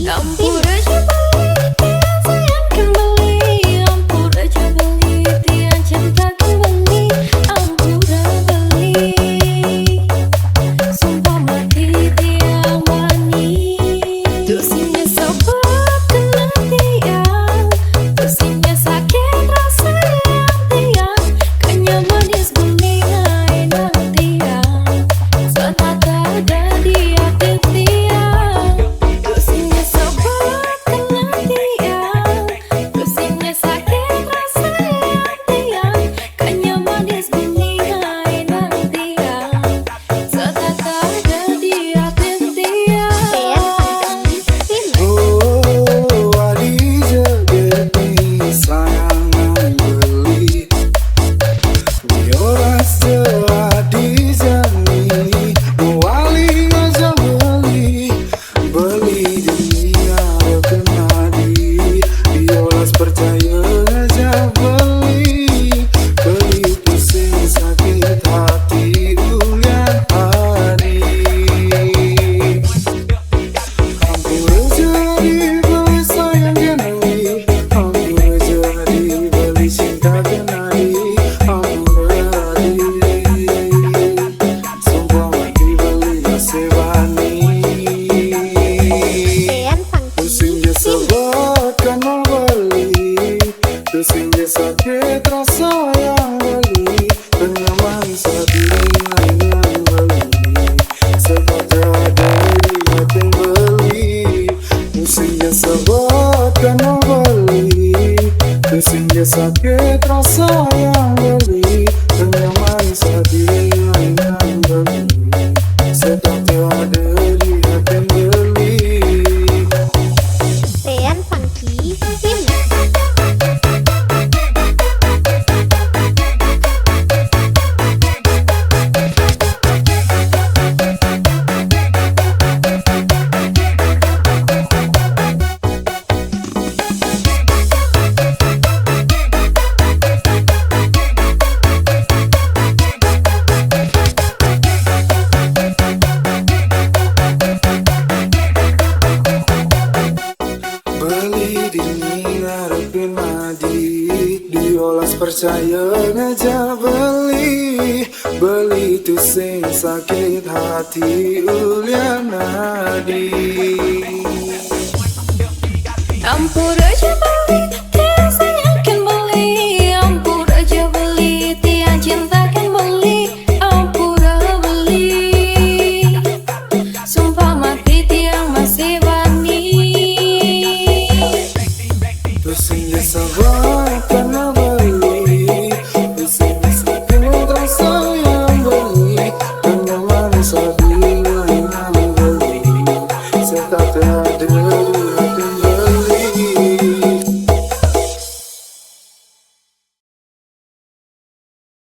Ampun aja beli tiang sayang kan beli, ampun aja beli tiang cinta kan beli, ampun beli. Sumpah mati tiang wani, tusinya sobat kena tiang, tusinya sakit rasa yang tiang, kanya manis bening enak tiang, setata ada di hati tiang. Tusinya sobat kena tiang, tusinya sakit rasa yang tiang, kanya manis bening enak tiang, setata ada di hati tiang. Oh, Adija gede sayangan beli biolas Adija nih wali aja beli dunia kena di biolas percaya aja beli pusing sakit hati ulian hari. Hampir jadi beli sayang kenali, hampir jadi beli cinta kenali, hampir jadi sumpah mati beli asewani. Pusingnya sebab karena beli, pusingnya sakit rasa yang beli, penyaman sedih yang beli, seperti ada di hati beli. Pusingnya sebab karena beli, pusingnya sakit rasa yang beli, penyaman sedih yang beli, seperti ada di hati beli. Rian Funky Film. Beli dini ngarepin madi, diolas percaya ngajak beli tuh sing sakit hati ulian nadi. Ampun aja beli tiang sayang kan beli, ampun aja beli tiang cinta kan beli, ampun beli. Sumpah mati tiang masih wani. Pusingnya sabar karena beli, pusingnya sakit rasa yang beli, penyaman sedih